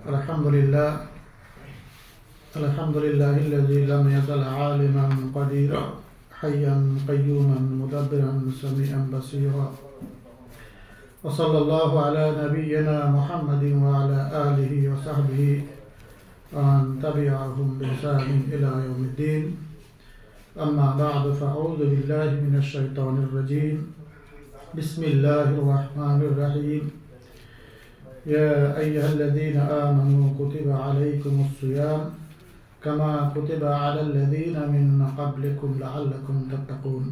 Alhamdulillah, alhamdulillahilladzi lam yazal aliman qadira, hayyan qayyuman mudabbiran sami'an basira. Wa sallallahu ala nabiyyina Muhammadin wa ala alihi wa sahbihi wa man tabi'ahum bi ihsanin ila yaumiddin. Amma ba'du, fa'udhu billahi minash shaitanir rajim. Bismillahir rahmanir rahim. يا أيها الذين آمنوا كتب عليكم الصيام كما كتب على الذين من قبلكم لعلكم تتقون.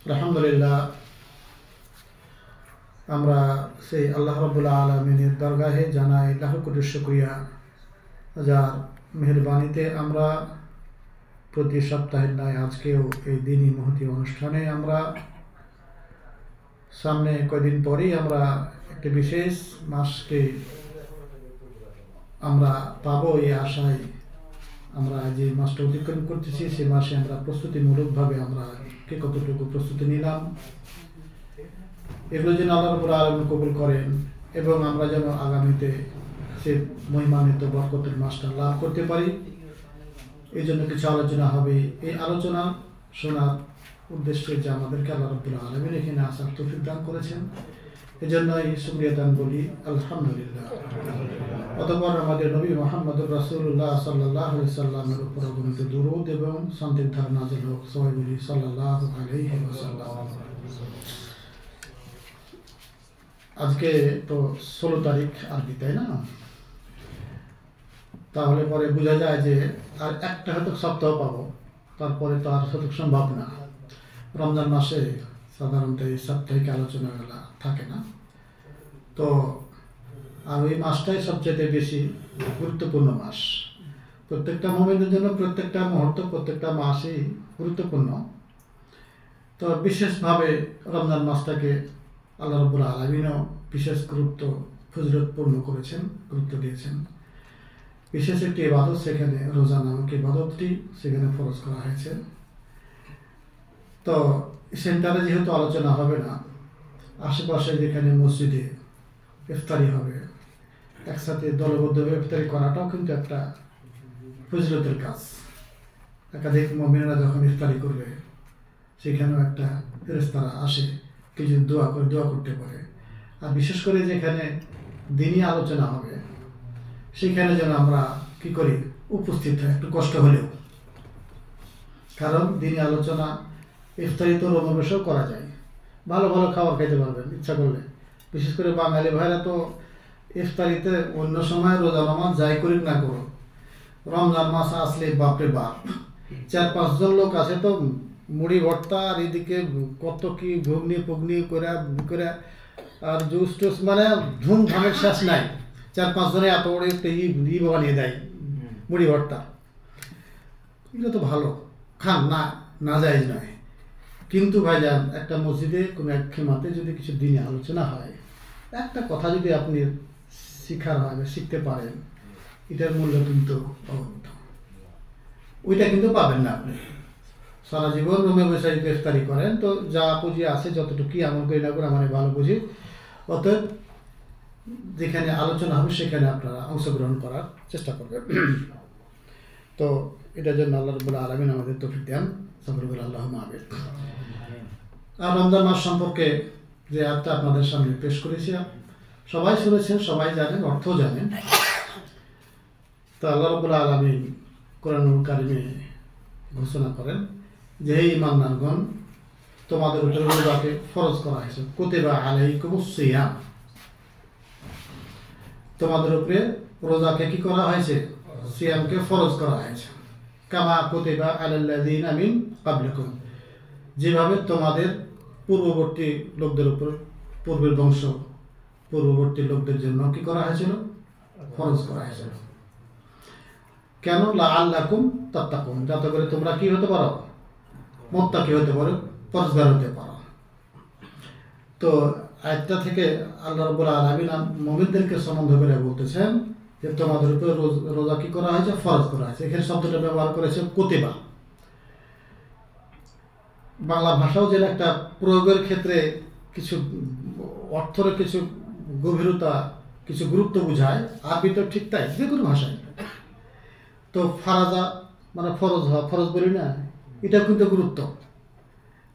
আলহামদুলিল্লাহ, আমরা সেই আল্লাহ রাব্বুল আলামিনের দরগাহে জানাই লাখ কোটি শুকরিয়া, যার মেহেরবানিতে আমরা প্রতি সপ্তাহের ন্যায় আজকেও এই দিনই মহতি অনুষ্ঠানে আমরা সামনে কয়েকদিন পরেই আমরা একটি বিশেষ মাসকে আমরা পাবো এই আশায় আমরা যে মাসটা অতিক্রম করতেছি। সেই মাসে আমরা প্রস্তুতিমূলকভাবে আমরা কে কতটুকু প্রস্তুতি নিলাম, এগুলো যেন আল্লাহ রাব্বুল আলামিন কবুল করেন এবং আমরা যেন আগামীতে সে মহিমান্বিত বরকতের মাসটা লাভ করতে পারি। এই জন্য কিছু আলোচনা হবে। এই আলোচনা শোনার উদ্দেশ্যে যে আমাদেরকে আল্লাহ রাব্বুল আলামিন এখানে আসার তৌফিক দান করেছেন, এজন্যই শুকরিয়া দান বলি আলহামদুলিল্লাহ। অতঃপর আমাদের নবী মুহাম্মদুর রাসূলুল্লাহ সাল্লাল্লাহু আলাইহি সাল্লামের উপর অগণিত দুরূদ এবং শান্তির ধারা নাযিল হোক। সবাই বলি সাল্লাল্লাহু আলাইহি ওয়াসাল্লাম। আজকে তো 16 তারিখ আরবি, তাই না? তাহলে পরে বোঝা যায় যে আর একটা হয়তো সপ্তাহ পাবো, তারপরে তো আর সঠিক সম্ভব না। রমজান মাসে সাধারণত এই সাপ্তাহিক আলোচনাগুলো থাকে না, তো আর ওই মাসটাই সবচেয়ে বেশি গুরুত্বপূর্ণ মাস। প্রত্যেকটা মুমিনের জন্য প্রত্যেকটা মুহূর্ত, প্রত্যেকটা মাসই গুরুত্বপূর্ণ। তো বিশেষভাবে রমজান মাসটাকে আল্লাহ রাব্বুল আলামিনও বিশেষ গুরুত্ব ফজিলতপূর্ণ করেছেন, গুরুত্ব দিয়েছেন। বিশেষ একটি ইবাদত, সেখানে রোজা নামক ইবাদতটি সেখানে ফরজ করা হয়েছে। তো সেন্টারে যেহেতু আলোচনা হবে না, আশেপাশে যেখানে মসজিদে ইফতারি হবে, একসাথে দলবদ্ধভাবে ইফতারি করাটাও কিন্তু একটা ফজিলতের কাজ। একাধিক মুমিনরা যখন ইফতারি করবে, সেখানেও একটা ফেরেশতারা আসে, কিছু দোয়া করতে পারে। আর বিশেষ করে যেখানে দিনই আলোচনা হবে, সেখানে যেন আমরা কি করি, উপস্থিত হয়, একটু কষ্ট হলেও। কারণ দিনই আলোচনা ইফতারি তো রোমা বসেও করা যায়, ভালো ভালো খাবার খাইতে পারবেন ইচ্ছা করলে। বিশেষ করে বাঙালি ভাইরা তো ইফতারিতে অন্য সময় রোজা নামাজ যাই করি না করো, রমজান মাস আসলে বাপরে বাপ, 4-5 জন লোক আছে তো মুড়ি ভর্তা আর এদিকে কত কি ঘুগনি করে আর জুস টুস, মানে ধুমধামের শেষ নাই। 4-5 জনে এত বড় একটা বানিয়ে দেয় মুড়ি ভর্তা। এগুলো তো ভালো, খান, না যায় নয়। কিন্তু ভাইজান, একটা মসজিদে কোনো এক খেমাতে যদি কিছু দিনে আলোচনা হয়, একটা কথা যদি আপনি শিখার হয় বা শিখতে পারেন, এটার মূল্য কিন্তু অনন্ত। ওইটা কিন্তু পাবেন না আপনি সারা জীবন রুমে বসে ইফতারি করেন। তো যা পুঁজি আছে, যতটুকুই আমল করি না করে আমার ভালো বুঝি। অতএব যেখানে আলোচনা হবে সেখানে আপনারা অংশগ্রহণ করার চেষ্টা করবেন। তো এটার জন্য আল্লাহ রাব্বুল আলামিন আমাদের তৌফিক দেন, সকলে বলে আল্লাহুম্মা আমিন। আর রমজান মাস সম্পর্কে যে আয়াতটা আপনাদের সামনে পেশ করেছি, সবাই শুনেছেন, সবাই জানেন, অর্থও জানেন। তো আল্লাহ রাব্বুল আলামিন কোরআনুল কারিমে ঘোষণা করেন যে হে ঈমানদারগণ, তোমাদের উপর রোজাকে ফরজ করা হয়েছে। কুতিবা আলাইকুমুস সিয়াম, তোমাদের উপরে রোজাকে কি করা হয়েছে, সিয়ামকে ফরজ করা হয়েছে। কামা কুতিবা আলাল্লাযিনা মিন ক্বাবলিকুম, যেভাবে তোমাদের পূর্ববর্তী লোকদের উপর, পূর্বের বংশ পূর্ববর্তী লোকদের জন্য কি করা হয়েছিল, ফরজ করা হয়েছিল। কেন? লাআল্লাকুম তাত্তাকুন, যাতে করে তোমরা কি হতে পারো, মুত্তাকি হতে পারো, পরহেজগার হতে পারো। তো আয়াতটা থেকে আল্লাহ রাব্বুল আলামিন মুমিনদেরকে সম্বোধন করে বলতেছেন যে তোমাদের উপর রোজা কি করা হয়েছে, ফরজ করা হয়েছে। এখানে শব্দটা ব্যবহার করেছে কুতিবা। বাংলা ভাষাও যেন একটা প্রয়োগের ক্ষেত্রে কিছু অর্থের কিছু গভীরতা কিছু গুরুত্ব বোঝায়, আরবি তো ঠিক তাই, যে কোনো ভাষায়। তো ফারাজা মানে ফরজ হওয়া, ফরজ বলি না, এটা কিন্তু গুরুত্ব।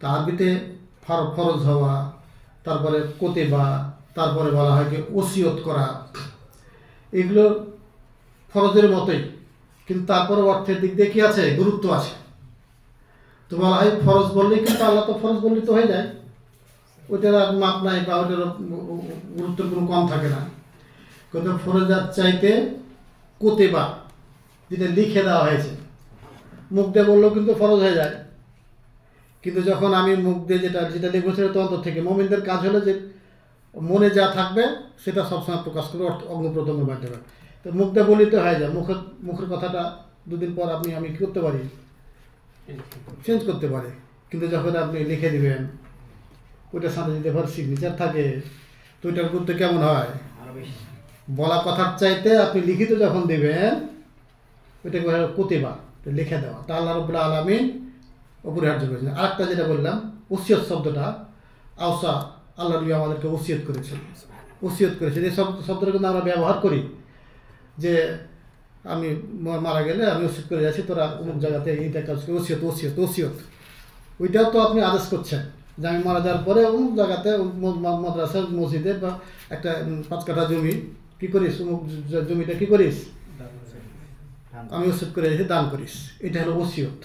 তা আরবিতে ফরজ হওয়া, তারপরে কোতেবা, তারপরে বলা হয় কি ওসিয়ত করা, এগুলো ফরজের মতোই, কিন্তু তারপরে অর্থের দিক দিয়ে কি আছে, গুরুত্ব আছে। তো বলা হয় ফরজ বললেই কিন্তু আল্লাহ তো ফরজ বললেই তো হয়ে যায়, ওইটার আর মাপ নাই বা ওইটার গুরুত্বের কোনো কম থাকে না। কিন্তু ফরজাত চাইতে কোতেবা, যেটা লিখে দেওয়া হয়েছে, মুখ দিয়ে বললেও কিন্তু ফরজ হয়ে যায়। কিন্তু যখন আমি মুখ দিয়ে যেটা যেটা লিখবো সেটা তো অন্তর থেকে, মোমিনদের কাজ হলো যে মনে যা থাকবে সেটা সবসময় প্রকাশ করবে অঙ্গ প্রত্যঙ্গের মাধ্যমে। তো মুখ দিয়ে বলিতে হয়ে যায়, মুখের কথাটা দুদিন পর আমি কী করতে পারি, চেঞ্জ করতে পারি। কিন্তু যখন আপনি লিখে দিবেন, ওইটার সাথে যদি আবার সিগনেচার থাকে, তো ওইটার গুরুত্ব কেমন হয়, বলা কথার চাইতে আপনি লিখিত যখন দেবেন, ওইটাকে কোতেবা, লিখে দেওয়া। তা আল্লাহ রাব্বুল আলামিন অপরিহার্য করেছেন। আরেকটা যেটা বললাম, ওসিয়ত শব্দটা, আওসা, আল্লাহ নবী আমাদেরকে ওসিয়ত করেছেন, ওসিয়ত করেছেন। এই শব্দটা কিন্তু আমরা ব্যবহার করি যে আমি মারা গেলে আমি ওসিয়ত করে যাচ্ছি, তোরা অমুক জায়গাতে এইটা কাজ করে, ওসিয়ত ওসিয়ত ওসিয়ত। ওইটাও তো আপনি আদেশ করছেন যে আমি মারা যাওয়ার পরে অমুক জায়গাতে মাদ্রাসা মসজিদে বা একটা 5 কাঠা জমি কী করিস, অমুক জমিটা কী করিস, আমি ওসিয়ত করে যাচ্ছি, দান করিস। এটা হলো ওসিয়ত।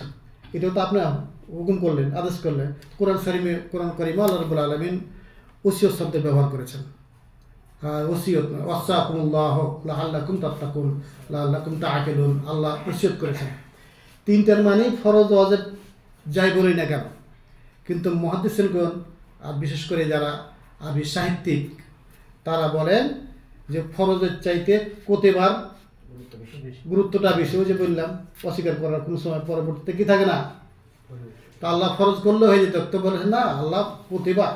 এটাও তো আপনি হুকুম করলেন, আদেশ করলেন। কোরআন কারীমে আল্লাহ রাব্বুল আলামিন ওসিয়ত শব্দের ব্যবহার করেছেন। ওসিয়ত ওয়াসাকুমুল্লাহু লাআল্লাকুম তাত্তাকুন লাআল্লাকুম তাআকিলুন, আল্লাহ ওসিয়ত করেছেন। তিনটার মানে ফরজ ওয়াজিব যাই বলি না কেন, কিন্তু মুহাদ্দিসিনগণ আর বিশেষ করে যারা আরবি সাহিত্যিক, তারা বলেন যে ফরজের চাইতে কোতেবার গুরুত্বটা বেশি। ওই যে বললাম, অস্বীকার করার কোনো সময় পরবর্তীতে কি থাকে না, তা আল্লাহ ফরজ করলে হয়ে যেত, তো বলেছেন না, আল্লাহ কোতেবা।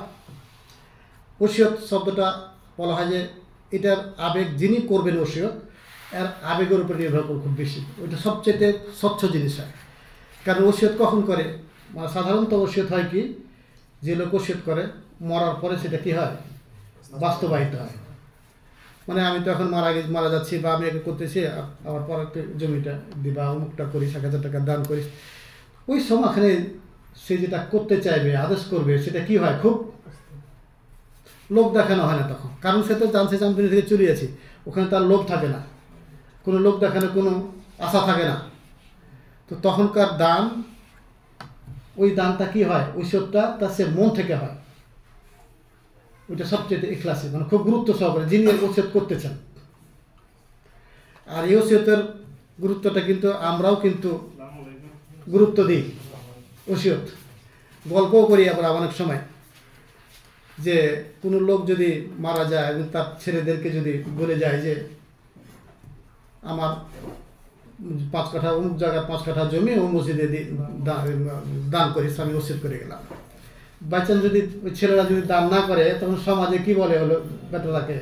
ওসিয়ত শব্দটা বলা হয় যে এটার আবেগ, যিনি করবেন ওসিয়ত, এর আবেগের উপর নির্ভর করে খুব বেশি। ওইটা সবচেয়ে স্বচ্ছ জিনিস হয়। কারণ ওসিয়ত কখন করে, মানে সাধারণত ওসিয়ত হয় কি, যে লোক ওসিয়ত করে মরার পরে সেটা কি হয়, বাস্তবায়িত হয়। মানে আমি তো এখন মারা যাচ্ছি, বা আমি একে করতেছি, আমার পর একটু জমিটা দিবা, অমুকটা করিস, 1,000 টাকা দান করিস, ওই সময়খানে সে যেটা করতে চাইবে, আদেশ করবে, সেটা কি হয়, খুব লোভ দেখানো হয় না তখন। কারণ সে তো জানছে যে আমি দুনিয়া থেকে চলে যাচ্ছি, ওখানে তার লোভ থাকে না, কোনো লোভ দেখানো কোনো আশা থাকে না। তো তখনকার দান, ওই দানটা কি হয়, ওসিয়তটা তার সে মন থেকে হয়। ওইটা সবচেয়ে ইখলাসী, মানে খুব গুরুত্ব সহকারে যিনি ওসিয়ত করতেছেন। আর এই ওসিয়তের গুরুত্বটা কিন্তু আমরাও কিন্তু গুরুত্ব দিই। ওসিয়ত গল্পও করি আবার অনেক সময়, যে কোনো লোক যদি মারা যায় এবং তার ছেলেদেরকে যদি বলে যায় যে আমার 5 কাঠা অমুক জায়গায় 5 কাঠা জমি ও মসজিদে দান করিস, আমি ওসিয়ত করে গেলাম। বাচ্চা যদি ওই ছেলেরা যদি দান না করে, তখন সমাজে কি বলে, হলো বেটারাকে,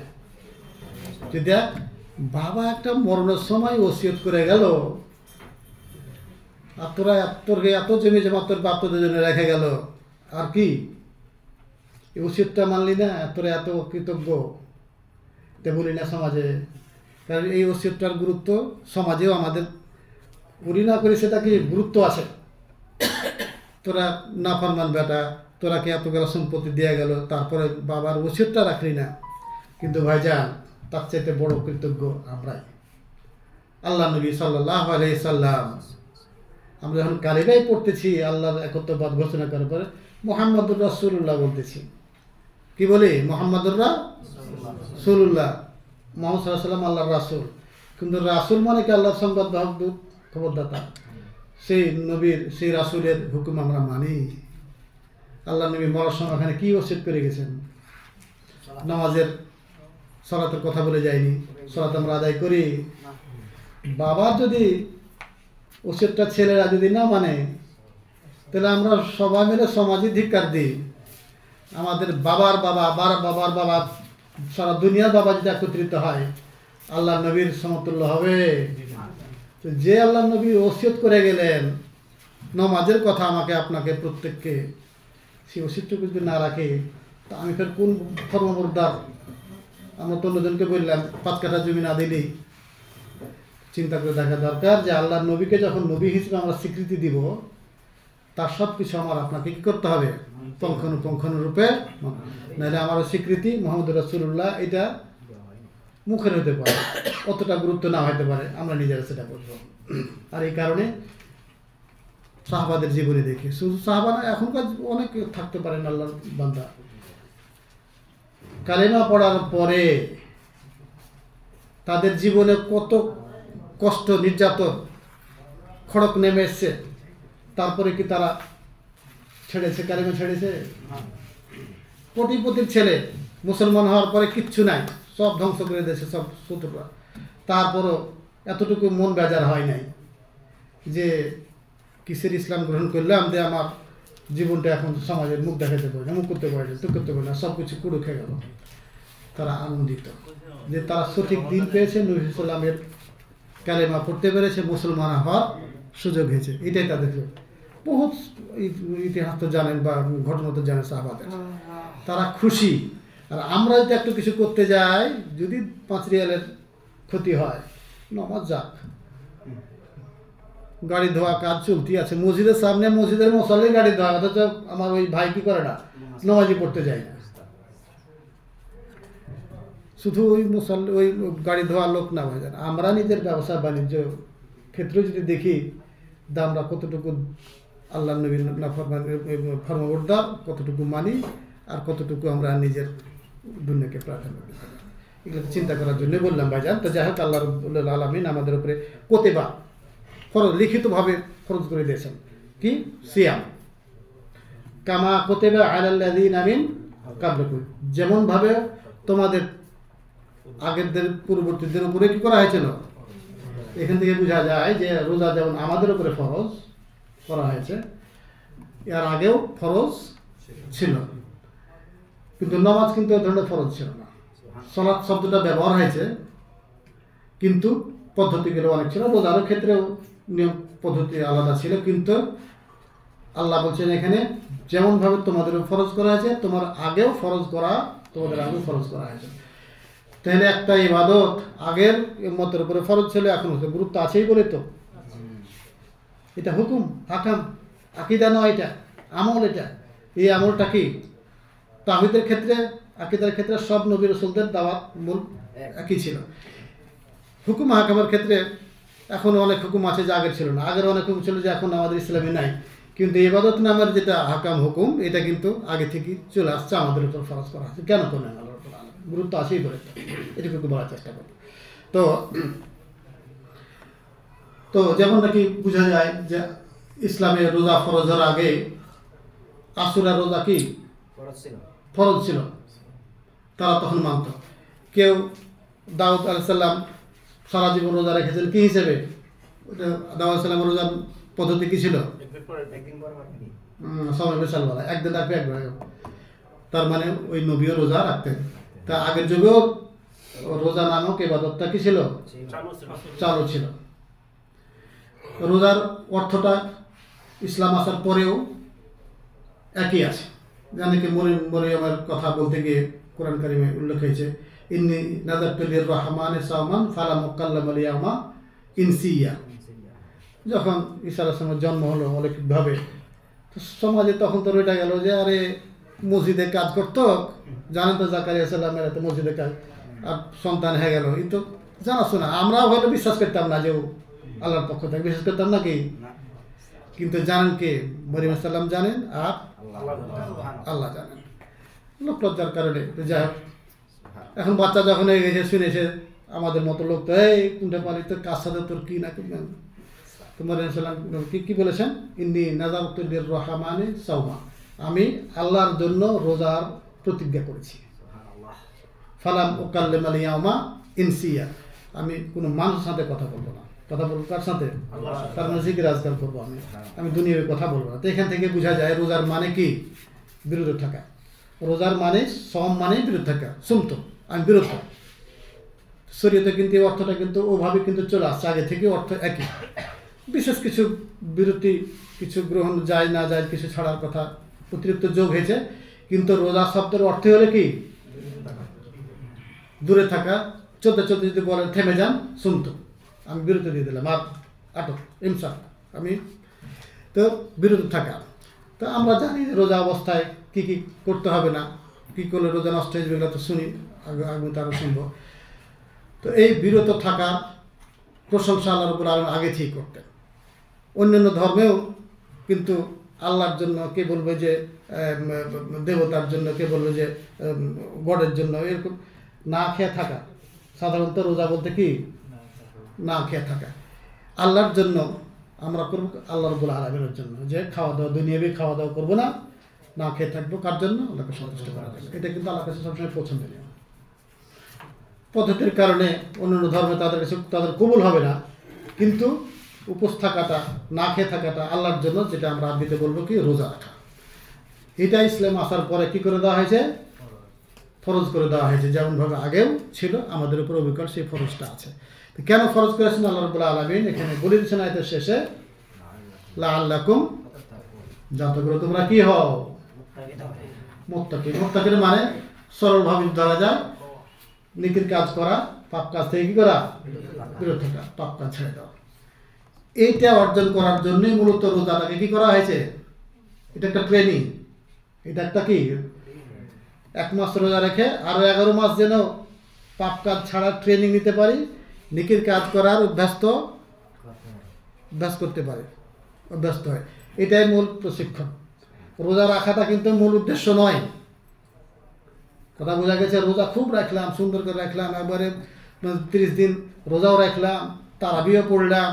যে দেখ বাবা একটা মরণের সময় ওসিয়ত করে গেল, আর তোরা তোরকে এত জমি জমা তোর বাপ তোদের জন্য রেখে গেল, আর কি এই ওসিয়তটা মানলি না, তোরা এত কৃতজ্ঞ, তে বলি না সমাজে। কারণ এই ওসিয়তটার গুরুত্ব সমাজেও আমাদের করি না করি, সেটা কি গুরুত্ব আছে। তোরা নাফরমান বেটা, তোরাকে এতগুলো সম্পত্তি দেওয়া গেল, তারপরে বাবার ওসিয়তটা রাখলি না। কিন্তু ভাইজান, তার চাইতে বড় কৃতজ্ঞ আমরাই। আল্লাহ নবী সাল্লাল্লাহু আলাইহি সাল্লাম, আমরা যখন কালিমাই পড়তেছি, আল্লাহর একত্ববাদ ঘোষণা করার পরে মুহাম্মাদুর রাসূলুল্লাহ বলতেছি। কি বলি, মুহাম্মাদুর রাসূলুল্লাহ, মুহাম্মদ সাল্লাল্লাহু আলাইহি সাল্লাম আল্লাহর রাসূল। কিন্তু রাসূল মানে কি, আল্লাহর সংবাদবাহক দূত, খবরদাতা। সেই নবীর, সেই রাসূলের হুকুম আমরা মানি। আল্লাহ নবী মরার সময় এখানে কী ওসিয়ত করে গেছেন, নামাজের সালাতের কথা বলে যায়নি, সালাত আমরা আদায় করি। বাবার যদি ওসিয়তটা ছেলেরা যদি না মানে, তাহলে আমরা সবাই মিলে সমাজে ধিক্কার দিই। আমাদের বাবার বাবা, বাবার বাবা, সারা দুনিয়ার বাবা যদি একত্রিত হয়, আল্লাহ নবীর সমতুল্য হবে? তো যে আল্লাহ নবী ওসিয়ত করে গেলেন নামাজের কথা আমাকে, আপনাকে, প্রত্যেককে, সেই ওসিয়তটুকু যদি না রাখে, তা আমি ফের কোন ধর্মবর্দার আমরা তো অন্যজনকে বললাম 5 কাঠা জমি না দিলেই চিন্তা করে দেখা দরকার যে আল্লাহর নবীকে যখন নবী হিসেবে আমরা স্বীকৃতি দিব, তার সব কিছু আমার আপনাকে কী করতে হবে? পুঙ্খানুপুঙ্খানুরূপে, নাহলে আমার স্বীকৃতি মোহাম্মদ রাসূলুল্লাহ এটা মুখের হতে পারে, অতটা গুরুত্ব না হতে পারে, আমরা নিজেরা সেটা বলবো। আর এই কারণে সাহাবাদের জীবনে দেখি, শুধু সাহাবা না, এখনকার অনেক থাকতে পারেন আল্লাহর বান্দা, কালেমা পড়ার পরে তাদের জীবনে কত কষ্ট, নির্যাতন, খড়ক নেমে এসছে, তারপরে কি তারা ছেড়েছে? কালেমা ছেড়েছে? কোটিপতির ছেলে মুসলমান হওয়ার পরে কিচ্ছু নাই, সব ধ্বংস করে দিয়েছে সব শত্রুরা, তারপরও এতটুকু মন বেজার হয় নাই যে কিসের ইসলাম গ্রহণ করলাম যে আমার জীবনটা এখন সমাজের মুখ দেখাতে পারে না, মুখ করতে পারে না, তুক করতে পারে না, সব কিছু কুড়ো খেয়ে গেল। তারা আনন্দিত যে তারা সঠিক দিন পেয়েছে, নবী সাল্লামের কালেমা পড়তে পেরেছে, মুসলমান হওয়ার সুযোগ হয়েছে। এটাই তাদের বহুত ইতিহাস তো জানেন বা ঘটনা তো জানেন সাহাবাদের, তারা খুশি। আর আমরা যদি একটু কিছু করতে যাই, যদি 5 রিয়ালের ক্ষতি হয়, নামাজ যাক, গাড়ি ধোয়া কাজ চলতি আছে, মসজিদের সামনে মসজিদের মশালে গাড়ি ধোয়া, অথচ আমার ওই ভাই কি করে না, নামাজি পড়তে যায় না। শুধু ওই মুসল্লি, ওই গাড়ি ধোয়ার লোক না হয়ে যায়। আমরা নিজের ব্যবসা বাণিজ্য ক্ষেত্রে যদি দেখি, আমরা কতটুকু আল্লাহ নবীর ফরমাবরদার, কতটুকু মানি, আর কতটুকু আমরা নিজের দুনিয়াকে প্রাধান্য দিই, এগুলো চিন্তা করার জন্য বললাম ভাইজান। তো যাই হোক, আল্লাহ রাব্বুল আলামিন আমাদের উপরে কোতেবা ফরজ, লিখিতভাবে ফরজ করে দিয়েছেন কি? সিয়াম, কামা কোতেবা আলাল্লাযীনা মিন ক্বাবলিকুম, যেমনভাবে তোমাদের আগেরদের পূর্ববর্তীদের উপরে কি করা হয়েছিল। এখান থেকে বোঝা যায় যে রোজা যেমন আমাদের উপরে ফরজ করা হয়েছে, এর আগেও ফরজ ছিল, কিন্তু নামাজ কিন্তু এ ধরনের ফরজ ছিল না। সালাত শব্দটা ব্যবহার হয়েছে, কিন্তু পদ্ধতিগুলো অনেক ছিল। রোজার ক্ষেত্রেও নিয়ম পদ্ধতি আলাদা ছিল, কিন্তু আল্লাহ বলছেন এখানে যেমনভাবে তোমাদের ফরজ করা হয়েছে, তোমার আগেও ফরজ করা, তোমাদের আগেও ফরজ করা হয়েছে। তাহলে একটা ইবাদত আগের মতের উপরে ফরজ ছিল, এখন হচ্ছে গুরুত্ব আছেই বলে তো এটা হুকুম, হাকাম, আকিদা নয়, এটা আমল। এটা এই আমলটা কি? তাওহীদের ক্ষেত্রে, আকিদার ক্ষেত্রে সব নবী রাসূলদের দাওয়াত মূল একই ছিল। হুকুম হাকামের ক্ষেত্রে এখন অনেক হুকুম আছে যা আগের ছিল না, আগের অনেক হুকুম ছিল যে এখন আমাদের ইসলামে নাই, কিন্তু ইবাদত নামের যেটা হাকাম হুকুম, এটা কিন্তু আগে থেকেই চলে আসছে, আমাদের উপর ফরজ করা হচ্ছে। কেন করলেন আল্লাহ রাব্বুল আলামিন? গুরুত্ব আছেই বলে তো এটুকু বলার চেষ্টা করি। তো যেমন নাকি বোঝা যায় যে ইসলামে রোজা ফরজের আগে আশুরা রোজা কি ফরজ ছিল, তারা তখন মানত। কেউ দাউদ আলাইহিস সালাম সারা জীবন রোজা রেখেছেন কি হিসেবে? দাউদ আলাইহিস সালামের রোজার পদ্ধতি কি ছিল? সময় বিশাল বলা, একদিন রাখবে একবার, তার মানে ওই নবীও রোজা রাখতেন। তা আগের যুগেও রোজা নামক ইবাদতটা কি ছিল? চালু ছিল। রোজার অর্থটা ইসলাম আসার পরেও একই আছে। জানি কি মরিয়মের কথা বলতে গিয়ে কোরআন কারিমে উল্লেখ হয়েছে, ইন্নী নাযারতু লির-রহমানি সাওমান ফালাম উকাল্লিমা আল-ইয়াওমা ইনসিয়া। যখন ঈসা আলাইহিস সালামের জন্ম হলো অলৌকিকভাবে, তো সমাজে তখন তো রয়ে গেল যে আরে মসজিদে কাজ করতো, জানেন তো জাকারিয়া সালামের এত মসজিদে কাজ, আর সন্তান হয়ে গেল, এই তো জানাশোনা। আমরাও হয়তো বিশ্বাস করতাম না যে ও আল্লাহর পক্ষ থেকে, বিশ্বাস করতাম না কি? কিন্তু জানেন কে? মরিয়ম সালাম জানেন, আর আল্লাহ জানেন। লোক লজ্জার কারণে যাই হোক, এখন বাচ্চা যখন হয়ে গেছে, শুনেছে আমাদের মতো লোক, তো এই কোনটা পারি তোর কার সাথে তোর কি না করবেন। তো মরিয়ম সালাম কি বলেছেন? ইন্নী নাযারতু লির-রহমানি সাওমা, আমি আল্লাহর জন্য রোজার প্রতিজ্ঞা করেছি। ফালাম উকাল্লিমা আল-ইয়াওমা ইনসিয়া, আমি কোনো মানুষের সাথে কথা বলবো না। কথা বলবো কার সাথে? তার মানে জিকির আজকার করবো, আমি দুনিয়ার কথা বলবো না। তো এখান থেকে বোঝা যায় রোজার মানে কি? বিরত থাকা। রোজার মানে সম মানে বিরত থাকা, সুমতো, আমি বিরত। শরীয়তে কিন্তু এই অর্থটা কিন্তু ওভাবে কিন্তু চলে আসছে, আগে থেকে অর্থ একই। বিশেষ কিছু বিরতি, কিছু গ্রহণ যায় না যায়, কিছু ছাড়ার কথা অতিরিক্ত যোগ হয়েছে, কিন্তু রোজা শব্দের অর্থ হলে কি? দূরে থাকা, চলতে চলতে যদি বলেন থেমে যান, শুনতো, আমি বিরত দিয়ে দিলাম, আর আটক, ইমসাক, আমি তো বিরত থাকা। তো আমরা জানি রোজা অবস্থায় কি কি করতে হবে না, কী করলে রোজা নষ্ট হয়ে যাবে, এগুলো তো শুনি, আগে তারা শুনবো। তো এই বিরত থাকার প্রশংসা আল্লাহ রাব্বুল আলামিন আগে ঠিক করতেন। অন্যান্য ধর্মেও কিন্তু আল্লাহর জন্য কে বলবে যে দেবতার জন্য, কে বলবে যে গডের জন্য, এরকম না খেয়ে থাকা। সাধারণত রোজা বলতে কি না খেয়ে থাকা। আল্লাহর জন্য আমরা করবো, আল্লাহ রাব্বুল আলামিনের জন্য, যে খাওয়া দাওয়া দুনিয়াবি খাওয়া দাওয়া করবো না, না খেয়ে থাকবো, কার জন্য? আল্লাহকে সন্তুষ্ট করার জন্য। এটা কিন্তু আল্লাহর কাছে সবসময় পছন্দনীয় পদ্ধতির কারণে অন্যান্য ধর্মে তাদের কাছে তাদের কবুল হবে না, কিন্তু উপোস থাকাটা, না খেয়ে থাকাটা আল্লাহর জন্য, যেটা আমরা আরবিতে বলবো কি রোজা রাখা, এটা ইসলাম আসার পরে কি করে দেওয়া হয়েছে? ফরজ করে দেওয়া হয়েছে। যেমনভাবে আগেও ছিল, আমাদের উপর অবিকল সেই ফরজটা আছে। তো কেন ফরজ করেছেন আল্লাহ রাব্বুল আলামিন? এখানে বলে দিচ্ছেন আয়াতের শেষে, লাআল্লাকুম, যাতে করে তোমরা কি হও? মুত্তাকি। মুত্তাকির মানে সরলভাবে ধরা যায় নেকির কাজ করা, পাপ কাজ থেকে কি করা? বিরত থাকা, পাপ কাজ ছেড়ে দেওয়া। এইটা অর্জন করার জন্যই মূলত রোজাটাকে কি করা হয়েছে? এটা একটা ট্রেনিং। এটা একটা কি, 1 মাস রোজা রেখে আরো 11 মাস যেন পাপ কাজ ছাড়ার ট্রেনিং নিতে পারি, নেকির কাজ করার অভ্যাস করতে পারে, অভ্যস্ত হয়। এটাই মূল প্রশিক্ষণ। রোজা রাখাটা কিন্তু মূল উদ্দেশ্য নয়। কথা বোঝা গেছে? রোজা খুব রাখলাম, সুন্দর করে রাখলাম, একবারে 30 দিন রোজাও রাখলাম, তারাবিও পড়লাম,